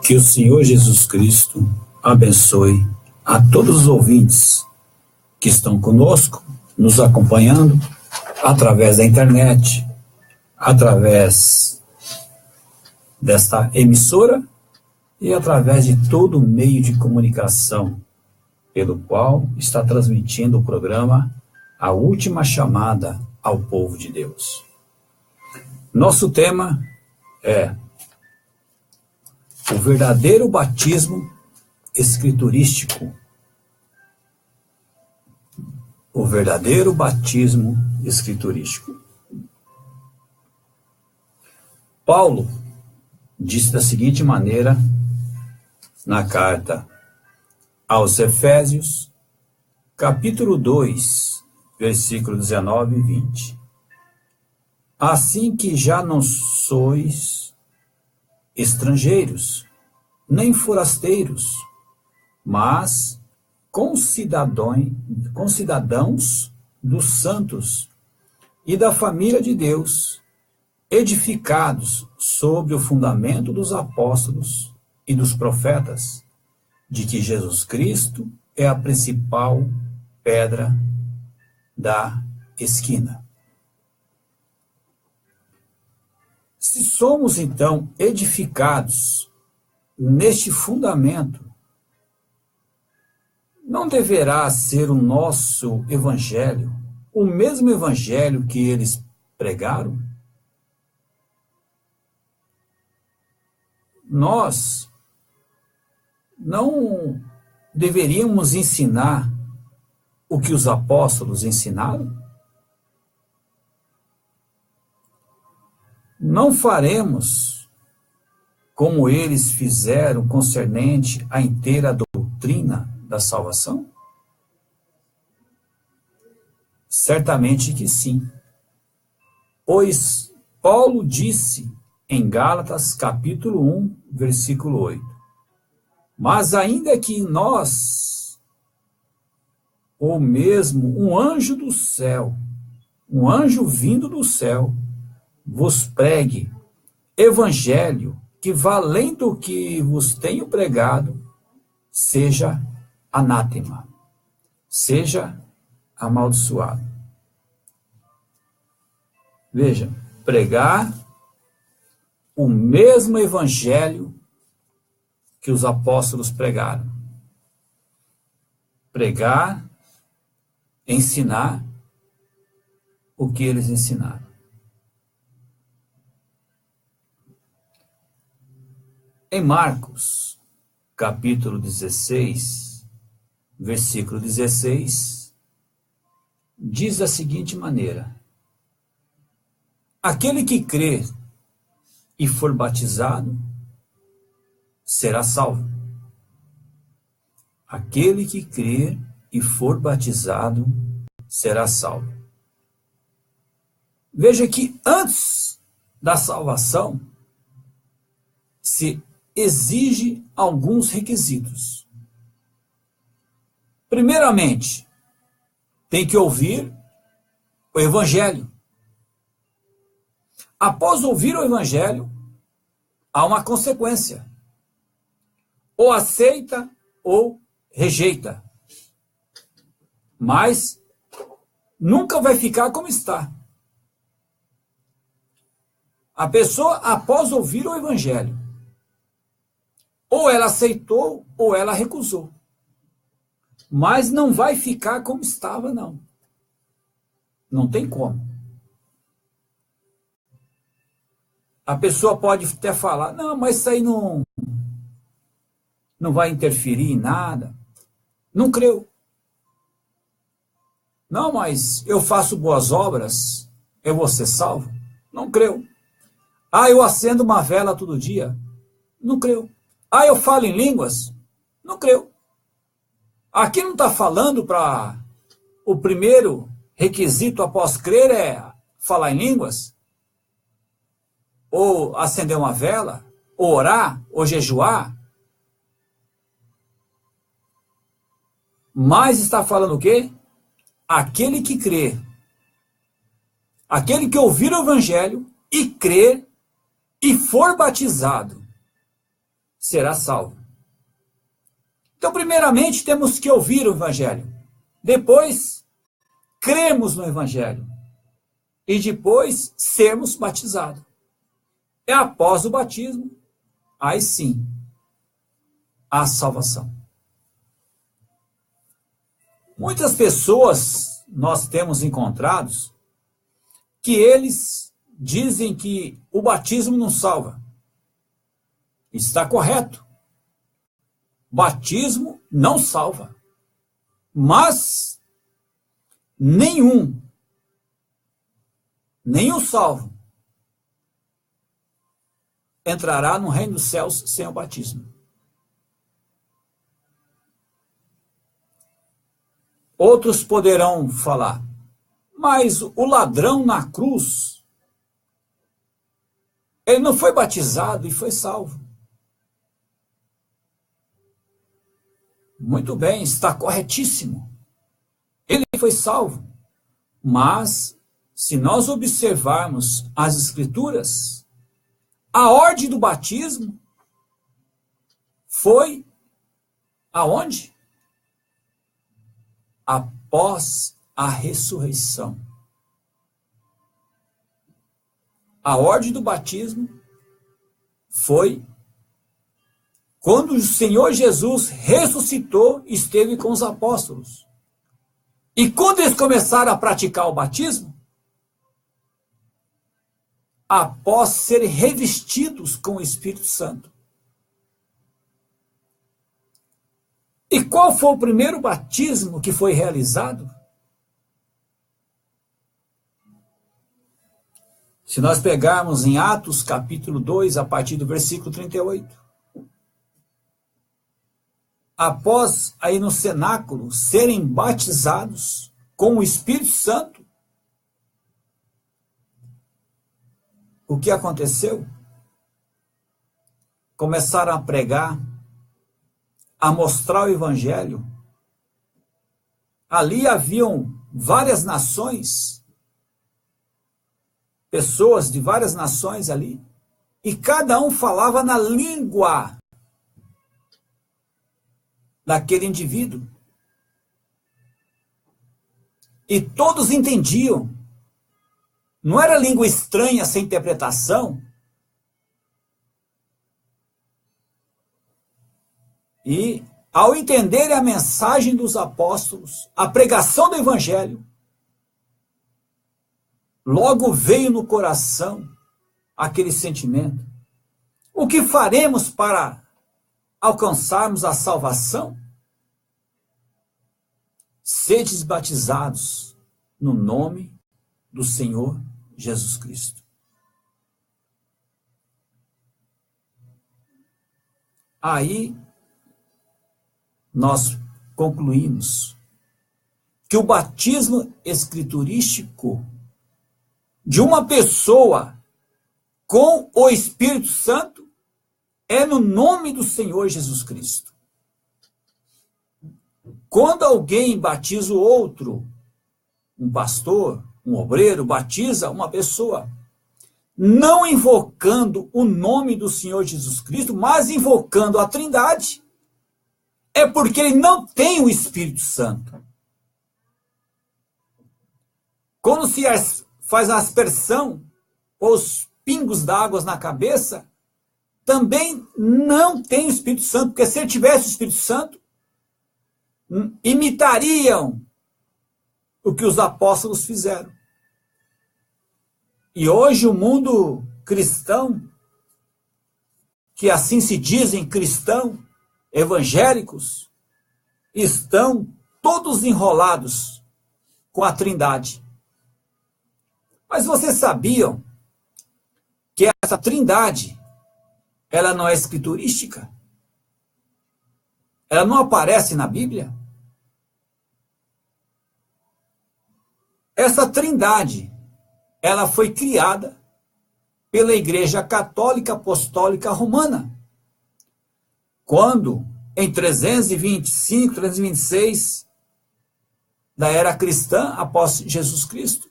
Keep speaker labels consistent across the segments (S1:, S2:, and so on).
S1: Que o Senhor Jesus Cristo abençoe a todos os ouvintes que estão conosco, nos acompanhando através da internet, através desta emissora e através de todo o meio de comunicação pelo qual está transmitindo o programa A Última Chamada ao Povo de Deus. Nosso tema é o verdadeiro batismo escriturístico. O verdadeiro batismo escriturístico. Paulo disse da seguinte maneira na carta aos Efésios, capítulo 2, versículo 19 e 20. Assim que já não sois estrangeiros, nem forasteiros, mas concidadãos dos santos e da família de Deus, edificados sobre o fundamento dos apóstolos e dos profetas, de que Jesus Cristo é a principal pedra da esquina. Se somos, então, edificados neste fundamento, não deverá ser o nosso evangelho o mesmo evangelho que eles pregaram? Nós não deveríamos ensinar o que os apóstolos ensinaram? Não faremos como eles fizeram concernente à inteira doutrina da salvação? Certamente que sim. Pois Paulo disse em Gálatas capítulo 1, versículo 8, mas ainda que nós, ou mesmo um anjo do céu, um anjo vindo do céu, vos pregue evangelho que, valendo o que vos tenho pregado, seja anátema, seja amaldiçoado. Veja, pregar o mesmo evangelho que os apóstolos pregaram. Pregar, ensinar o que eles ensinaram. Em Marcos, capítulo 16, versículo 16, diz da seguinte maneira: aquele que crer e for batizado será salvo. Aquele que crer e for batizado será salvo. Veja que antes da salvação se exige alguns requisitos. Primeiramente, tem que ouvir o evangelho. Após ouvir o evangelho, há uma consequência. Ou aceita ou rejeita. Mas nunca vai ficar como está. A pessoa, após ouvir o evangelho, ou ela aceitou ou ela recusou. Mas não vai ficar como estava, não. Não tem como. A pessoa pode até falar, não, mas isso aí não vai interferir em nada. Não creu. Não, mas eu faço boas obras, eu vou ser salvo? Não creu. Ah, eu acendo uma vela todo dia? Não creu. Ah, eu falo em línguas? Não creu. Aqui não está falando para o primeiro requisito após crer é falar em línguas? Ou acender uma vela? Ou orar? Ou jejuar? Mas está falando o quê? Aquele que crê. Aquele que ouvir o evangelho e crer e for batizado será salvo. Então, primeiramente, temos que ouvir o Evangelho. Depois, cremos no Evangelho. E depois, sermos batizados. E após o batismo, aí sim, a salvação. Muitas pessoas nós temos encontrados que eles dizem que o batismo não salva. Está correto. Batismo não salva. Mas nenhum salvo entrará no reino dos céus sem o batismo. Outros poderão falar, mas o ladrão na cruz, ele não foi batizado e foi salvo. Muito bem, está corretíssimo. Ele foi salvo. Mas, se nós observarmos as Escrituras, a ordem do batismo foi aonde? Após a ressurreição. A ordem do batismo foi quando o Senhor Jesus ressuscitou, esteve com os apóstolos. E quando eles começaram a praticar o batismo, após serem revestidos com o Espírito Santo. E qual foi o primeiro batismo que foi realizado? Se nós pegarmos em Atos capítulo 2, a partir do versículo 38. Após aí no cenáculo serem batizados com o Espírito Santo, o que aconteceu? Começaram a pregar, a mostrar o Evangelho. Ali haviam várias nações, pessoas de várias nações ali, e cada um falava na língua daquele indivíduo. E todos entendiam. Não era língua estranha sem interpretação. E, ao entenderem a mensagem dos apóstolos, a pregação do Evangelho, logo veio no coração aquele sentimento. O que faremos para alcançarmos a salvação? Sedes batizados no nome do Senhor Jesus Cristo. Aí nós concluímos que o batismo escriturístico de uma pessoa com o Espírito Santo é no nome do Senhor Jesus Cristo. Quando alguém batiza o outro, um pastor, um obreiro, batiza uma pessoa, não invocando o nome do Senhor Jesus Cristo, mas invocando a Trindade, é porque ele não tem o Espírito Santo. Quando se faz a aspersão, os pingos d'água na cabeça, também não tem o Espírito Santo, porque se ele tivesse o Espírito Santo, imitariam o que os apóstolos fizeram. E hoje o mundo cristão, que assim se dizem cristão, evangélicos, estão todos enrolados com a Trindade. Mas vocês sabiam que essa Trindade, ela não é escriturística? Ela não aparece na Bíblia? Essa Trindade, ela foi criada pela Igreja Católica Apostólica Romana. Quando, em 325, 326 da era cristã, após Jesus Cristo,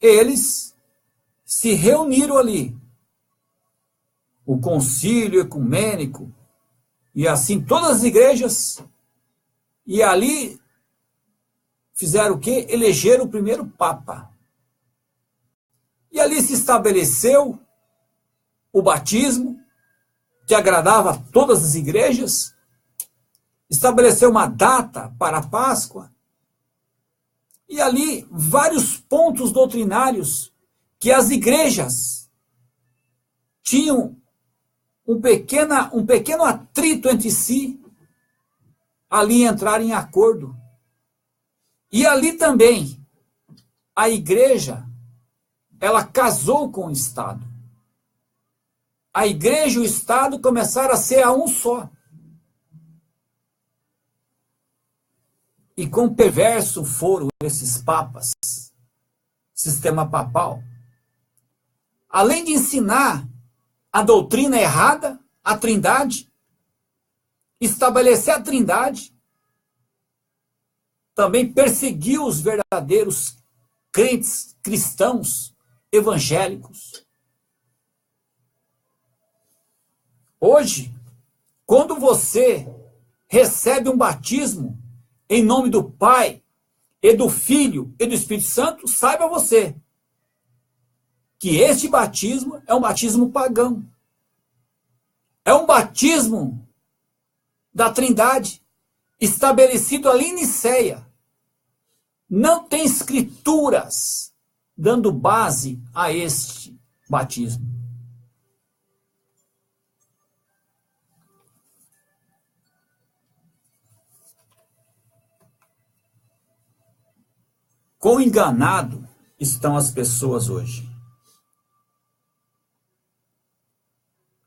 S1: eles se reuniram ali o concílio ecumênico, e assim todas as igrejas, e ali fizeram o quê? Elegeram o primeiro Papa. E ali se estabeleceu o batismo, que agradava a todas as igrejas, estabeleceu uma data para a Páscoa, e ali vários pontos doutrinários que as igrejas tinham um pequeno atrito entre si, ali entrar em acordo. E ali também a igreja, ela casou com o Estado. A igreja e o Estado começaram a ser a um só. E quão perverso foram esses papas, sistema papal. Além de ensinar a doutrina errada, a trindade, estabelecer a trindade, também perseguiu os verdadeiros crentes cristãos evangélicos. Hoje, quando você recebe um batismo em nome do Pai, e do Filho e do Espírito Santo, saiba você que este batismo é um batismo pagão. É um batismo da Trindade, estabelecido ali em Nicéia. Não tem escrituras dando base a este batismo. Quão enganado estão as pessoas hoje.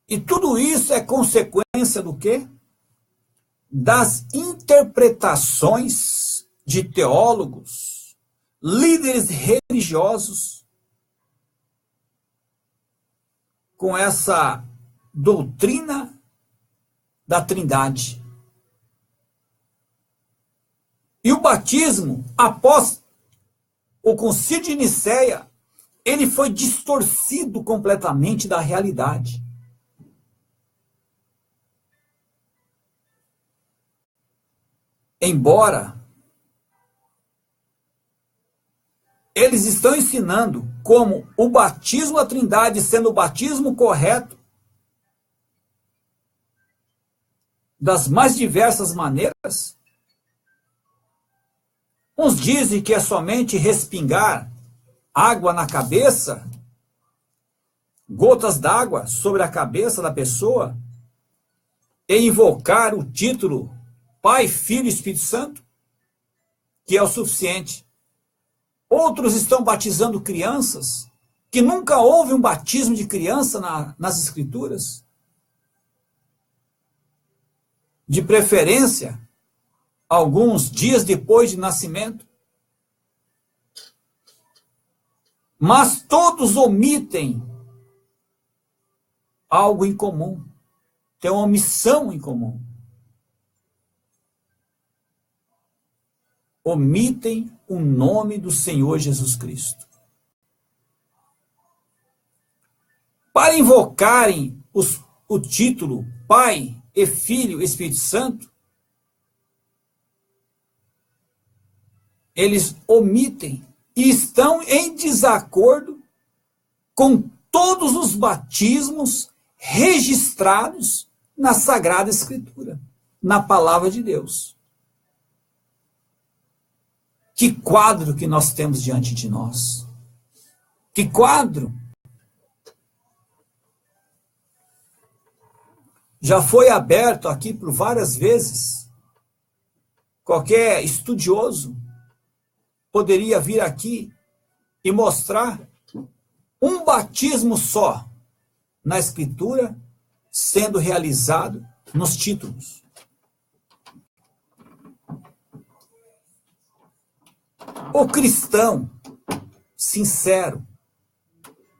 S1: E tudo isso é consequência do quê? Das interpretações de teólogos, líderes religiosos, com essa doutrina da Trindade. E o batismo, após o concílio de Nicéia, ele foi distorcido completamente da realidade. Embora eles estão ensinando como o batismo à Trindade sendo o batismo correto, das mais diversas maneiras. Uns dizem que é somente respingar água na cabeça, gotas d'água sobre a cabeça da pessoa, e invocar o título Pai, Filho e Espírito Santo, que é o suficiente. Outros estão batizando crianças, que nunca houve um batismo de criança nas Escrituras. De preferência, alguns dias depois de nascimento. Mas todos omitem algo em comum. Tem uma omissão em comum. Omitem o nome do Senhor Jesus Cristo. Para invocarem o título Pai e Filho e Espírito Santo, eles omitem e estão em desacordo com todos os batismos registrados na Sagrada Escritura, na Palavra de Deus. Que quadro que nós temos diante de nós. Que quadro! Já foi aberto aqui por várias vezes. Qualquer estudioso poderia vir aqui e mostrar um batismo só na Escritura sendo realizado nos títulos. O cristão sincero,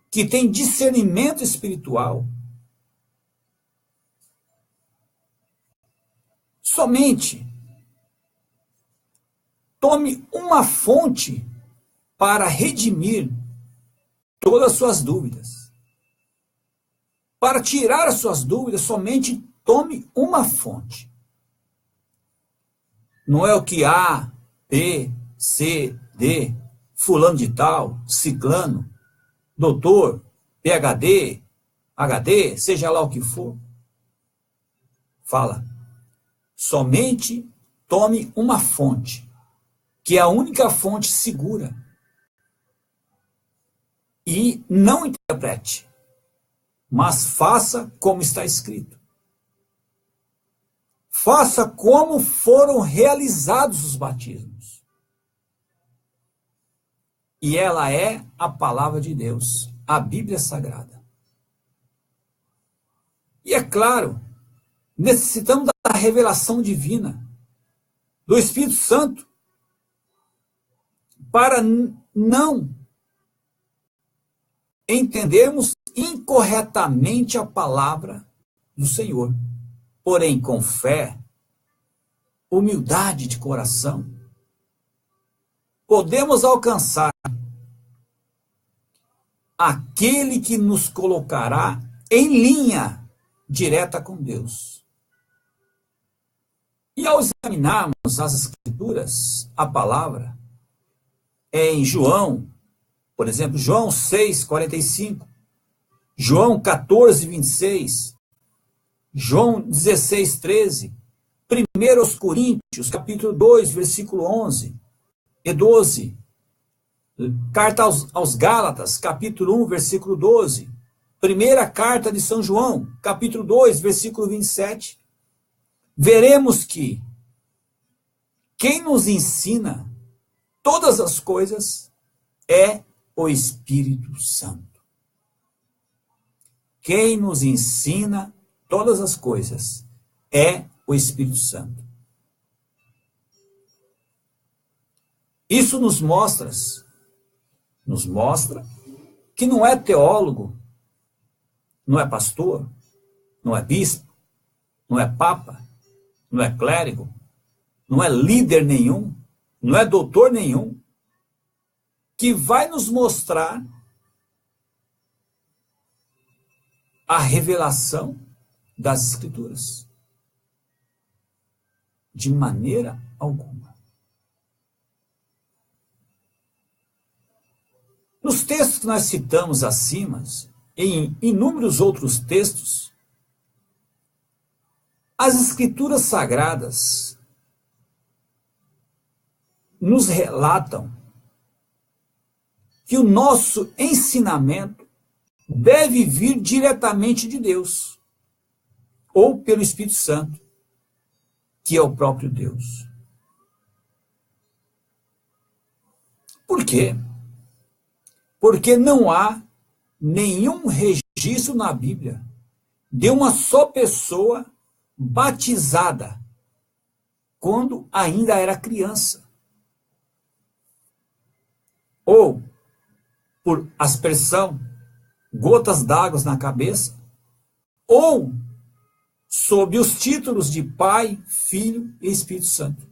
S1: que tem discernimento espiritual, somente tome uma fonte para redimir todas as suas dúvidas, Para tirar as suas dúvidas, somente tome uma fonte. Não é o que A, B, C, D, fulano de tal, ciclano, doutor, PhD, HD, seja lá o que for. Fala, somente tome uma fonte, que é a única fonte segura. E não interprete, mas faça como está escrito. Faça como foram realizados os batismos. E ela é a palavra de Deus, a Bíblia Sagrada. E é claro, necessitamos da revelação divina, do Espírito Santo, para não entendermos incorretamente a palavra do Senhor. Porém, com fé, humildade de coração, podemos alcançar aquele que nos colocará em linha direta com Deus. E ao examinarmos as Escrituras, a palavra, em João, por exemplo, João 6:45, João 14:26, João 16:13, 1 Coríntios, capítulo 2, versículo 11 e 12, carta aos Gálatas, capítulo 1, versículo 12, primeira carta de São João, capítulo 2, versículo 27, veremos que quem nos ensina todas as coisas é o Espírito Santo. Quem nos ensina todas as coisas é o Espírito Santo. Isso nos mostra que não é teólogo, não é pastor, não é bispo, não é papa, não é clérigo, não é líder nenhum, não é doutor nenhum, que vai nos mostrar a revelação das Escrituras. De maneira alguma. Nos textos que nós citamos acima, em inúmeros outros textos, as Escrituras Sagradas nos relatam que o nosso ensinamento deve vir diretamente de Deus, ou pelo Espírito Santo, que é o próprio Deus. Por quê? Porque não há nenhum registro na Bíblia de uma só pessoa batizada quando ainda era criança, ou por aspersão, gotas d'água na cabeça, ou sob os títulos de Pai, Filho e Espírito Santo.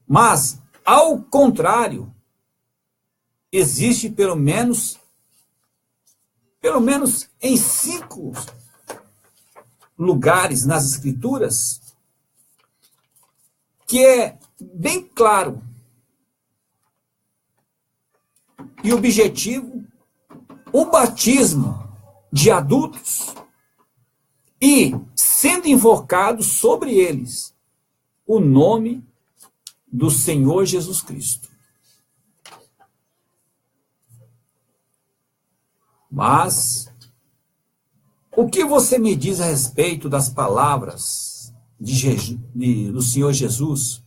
S1: Mas, ao contrário, existe pelo menos em 5 lugares nas Escrituras que é bem claro e objetivo o batismo de adultos e sendo invocado sobre eles o nome do Senhor Jesus Cristo. Mas o que você me diz a respeito das palavras do Senhor Jesus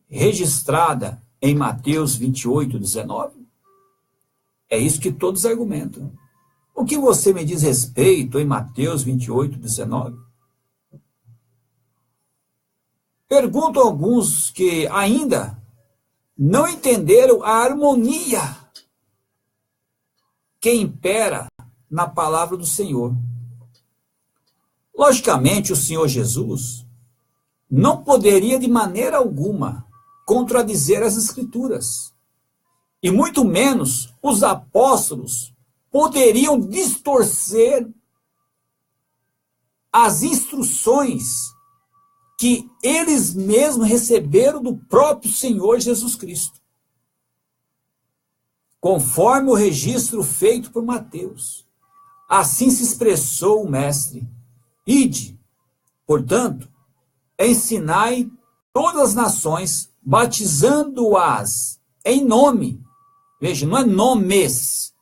S1: registrada em Mateus 28:19? É isso que todos argumentam. O que você me diz a respeito em Mateus 28:19? Pergunto a alguns que ainda não entenderam a harmonia que impera na palavra do Senhor. Logicamente, o Senhor Jesus não poderia de maneira alguma contradizer as Escrituras, e muito menos os apóstolos poderiam distorcer as instruções que eles mesmos receberam do próprio Senhor Jesus Cristo, conforme o registro feito por Mateus. Assim se expressou o mestre: ide, portanto, ensinai todas as nações, batizando-as em nome. Veja, não é nomes,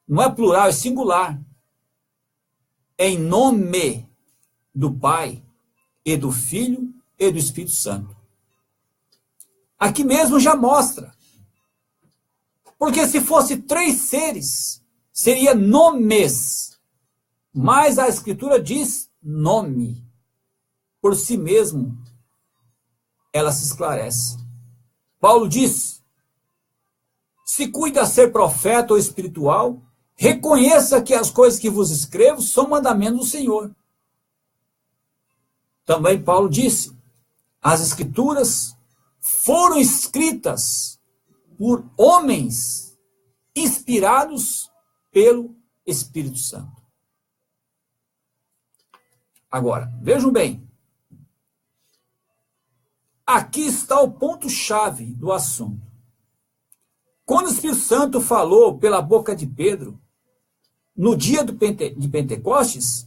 S1: não é plural, é singular. Em nome do Pai, e do Filho, e do Espírito Santo. Aqui mesmo já mostra. Porque se fosse 3 seres, seria nomes. Mas a Escritura diz nome. Por si mesmo, ela se esclarece. Paulo diz: se cuida ser profeta ou espiritual, reconheça que as coisas que vos escrevo são mandamentos do Senhor. Também Paulo disse: as Escrituras foram escritas por homens inspirados pelo Espírito Santo. Agora, vejam bem. Aqui está o ponto-chave do assunto. Quando o Espírito Santo falou pela boca de Pedro, no dia de Pentecostes,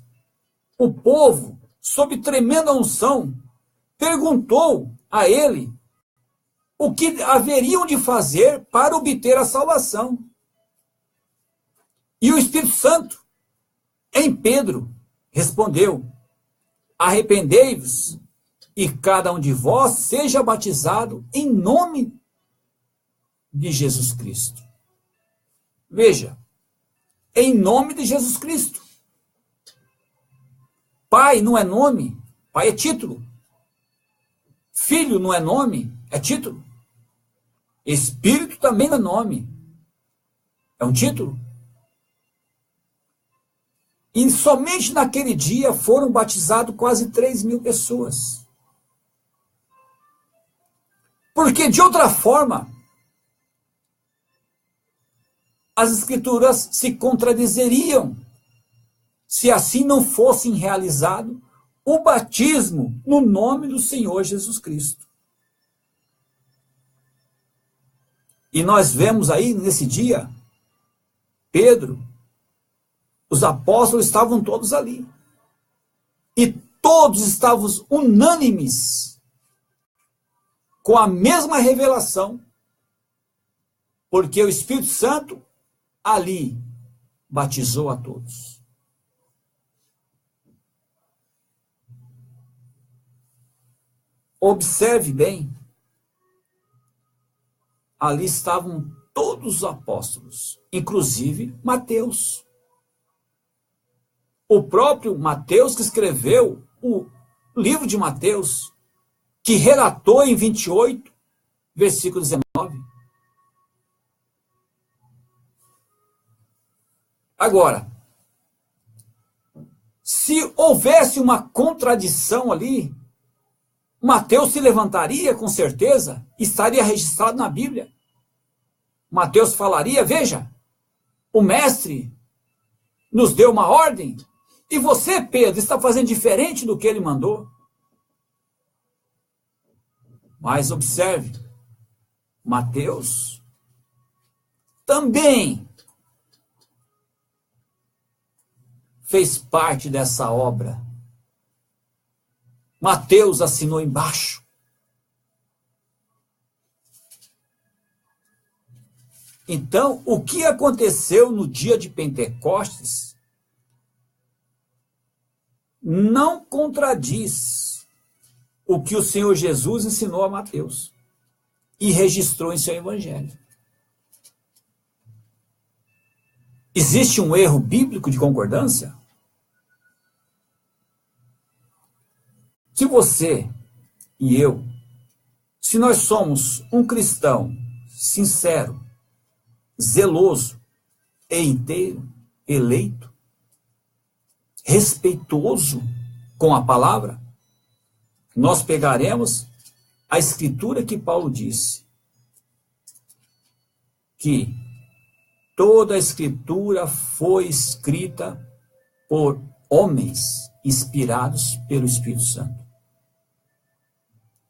S1: o povo, sob tremenda unção, perguntou a ele o que haveriam de fazer para obter a salvação. E o Espírito Santo, em Pedro, respondeu: arrependei-vos e cada um de vós seja batizado em nome de Jesus Cristo. Veja, em nome de Jesus Cristo. Pai não é nome, pai é título. Filho não é nome, é título. Espírito também não é nome, é um título. E somente naquele dia foram batizados quase 3.000 pessoas. Porque de outra forma, as Escrituras se contradizeriam se assim não fosse realizado o batismo no nome do Senhor Jesus Cristo. E nós vemos aí nesse dia, Pedro, os apóstolos estavam todos ali. E todos estavam unânimes com a mesma revelação, porque o Espírito Santo ali batizou a todos. Observe bem, ali estavam todos os apóstolos, inclusive Mateus. O próprio Mateus que escreveu o livro de Mateus, que relatou em 28, versículo 19. Agora, se houvesse uma contradição ali, Mateus se levantaria com certeza, estaria registrado na Bíblia. Mateus falaria: veja, o mestre nos deu uma ordem, e você, Pedro, está fazendo diferente do que ele mandou. Mas observe, Mateus também fez parte dessa obra. Mateus assinou embaixo. Então, o que aconteceu no dia de Pentecostes não contradiz o que o Senhor Jesus ensinou a Mateus e registrou em seu evangelho. Existe um erro bíblico de concordância? Se você e eu, se nós somos um cristão sincero, zeloso e inteiro, eleito, respeitoso com a palavra, nós pegaremos a escritura que Paulo disse, que toda a Escritura foi escrita por homens inspirados pelo Espírito Santo.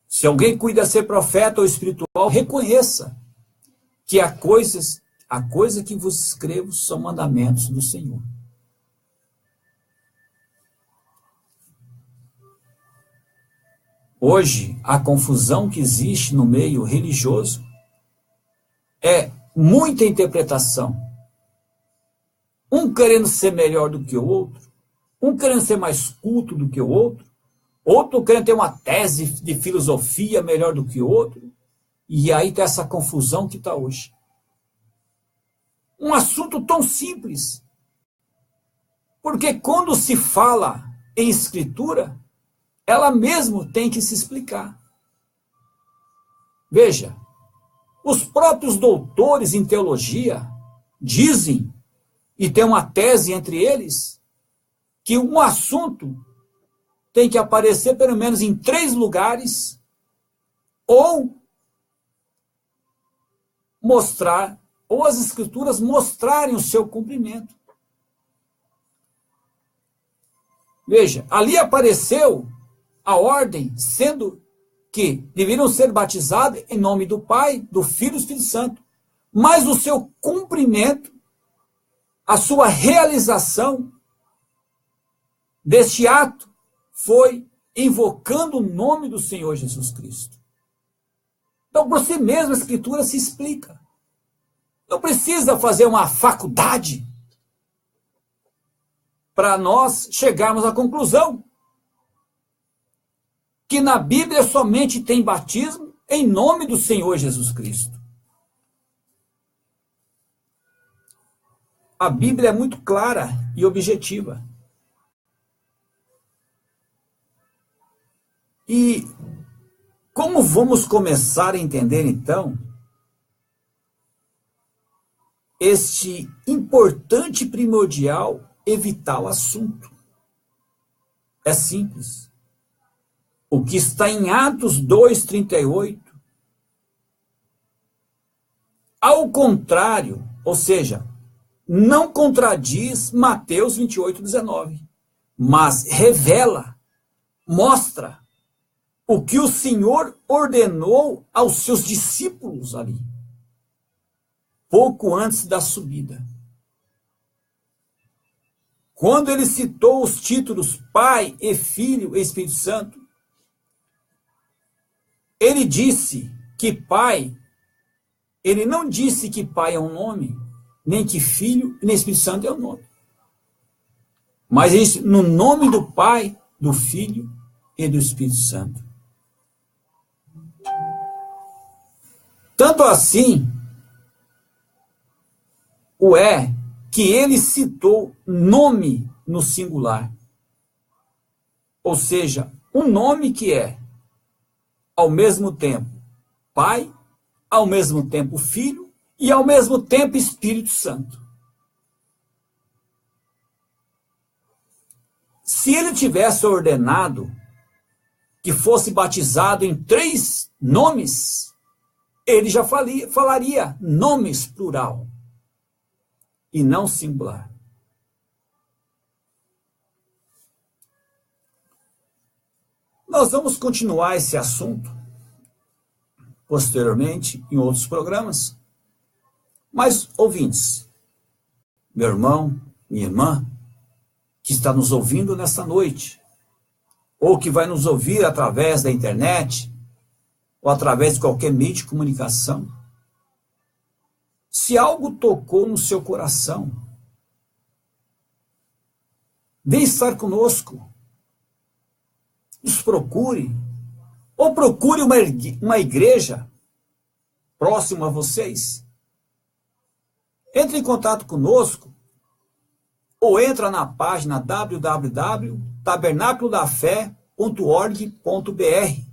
S1: Se alguém cuida ser profeta ou espiritual, reconheça que a coisa que vos escrevo são mandamentos do Senhor. Hoje, a confusão que existe no meio religioso é muita interpretação. Um querendo ser melhor do que o outro, um querendo ser mais culto do que o outro querendo ter uma tese de filosofia melhor do que o outro, e aí está essa confusão que está hoje. Um assunto tão simples, porque quando se fala em Escritura, ela mesmo tem que se explicar. Veja, os próprios doutores em teologia dizem, e tem uma tese entre eles, que um assunto tem que aparecer pelo menos em 3 lugares, ou mostrar, ou as Escrituras mostrarem o seu cumprimento. Veja, ali apareceu a ordem, sendo que deveriam ser batizados em nome do Pai, do Filho e do Espírito Santo. Mas o seu cumprimento, a sua realização deste ato, foi invocando o nome do Senhor Jesus Cristo. Então, por si mesmo, a Escritura se explica. Não precisa fazer uma faculdade para nós chegarmos à conclusão que na Bíblia somente tem batismo em nome do Senhor Jesus Cristo. A Bíblia é muito clara e objetiva. E como vamos começar a entender, então, este importante, primordial e vital assunto? É simples. O que está em Atos 2:38, ao contrário, ou seja, não contradiz Mateus 28:19, mas revela, mostra o que o Senhor ordenou aos seus discípulos ali, pouco antes da subida. Quando ele citou os títulos Pai e Filho e Espírito Santo, ele disse que Pai, ele não disse que Pai é um nome, nem que Filho e nem Espírito Santo é um nome. Mas isso no nome do Pai, do Filho e do Espírito Santo. Tanto assim, que ele citou nome no singular. Ou seja, um nome que é, ao mesmo tempo, Pai, ao mesmo tempo Filho e ao mesmo tempo Espírito Santo. Se ele tivesse ordenado que fosse batizado em 3 nomes, ele já falaria nomes plural e não singular. Nós vamos continuar esse assunto posteriormente em outros programas. Mas, ouvintes, meu irmão, minha irmã, que está nos ouvindo nesta noite, ou que vai nos ouvir através da internet, ou através de qualquer meio de comunicação, se algo tocou no seu coração, vem estar conosco, nos procure, ou procure uma igreja próxima a vocês. Entre em contato conosco, ou entra na página www.tabernaculodafé.org.br,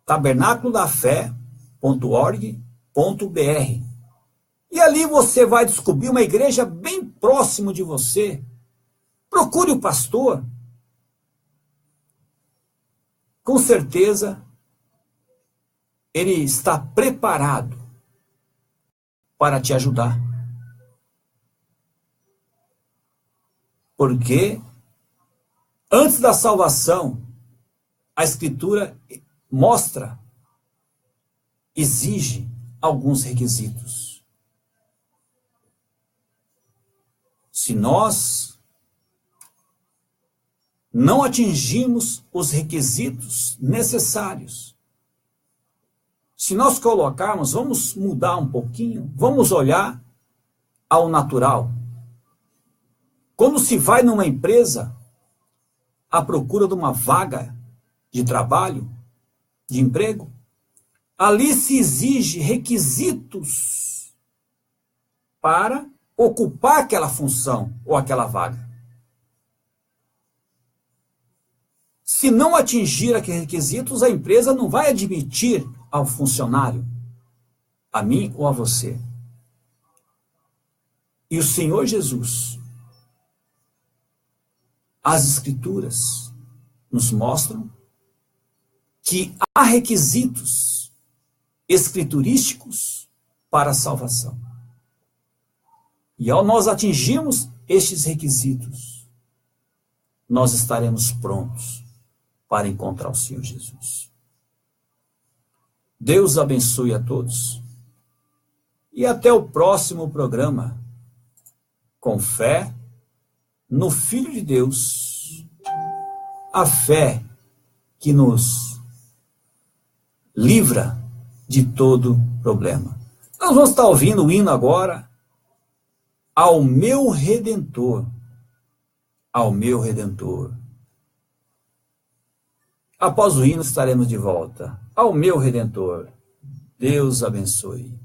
S1: tabernaculodafé.org.br. E ali você vai descobrir uma igreja bem próximo de você. Procure o pastor. Com certeza, ele está preparado para te ajudar. Porque antes da salvação, a Escritura mostra, exige alguns requisitos. Se nós não atingirmos os requisitos necessários, se nós colocarmos, vamos mudar um pouquinho, vamos olhar ao natural. Quando se vai numa empresa à procura de uma vaga de trabalho, de emprego, ali se exige requisitos para ocupar aquela função ou aquela vaga. Se não atingir aqueles requisitos, a empresa não vai admitir ao funcionário, a mim ou a você. E o Senhor Jesus, as Escrituras nos mostram que há requisitos escriturísticos para a salvação. E ao nós atingirmos estes requisitos, nós estaremos prontos para encontrar o Senhor Jesus. Deus abençoe a todos. E até o próximo programa. Com fé no Filho de Deus. A fé que nos livra de todo problema. Nós vamos estar ouvindo o hino agora. Ao meu Redentor. Ao meu Redentor. Após o hino estaremos de volta. Ao meu Redentor. Deus abençoe.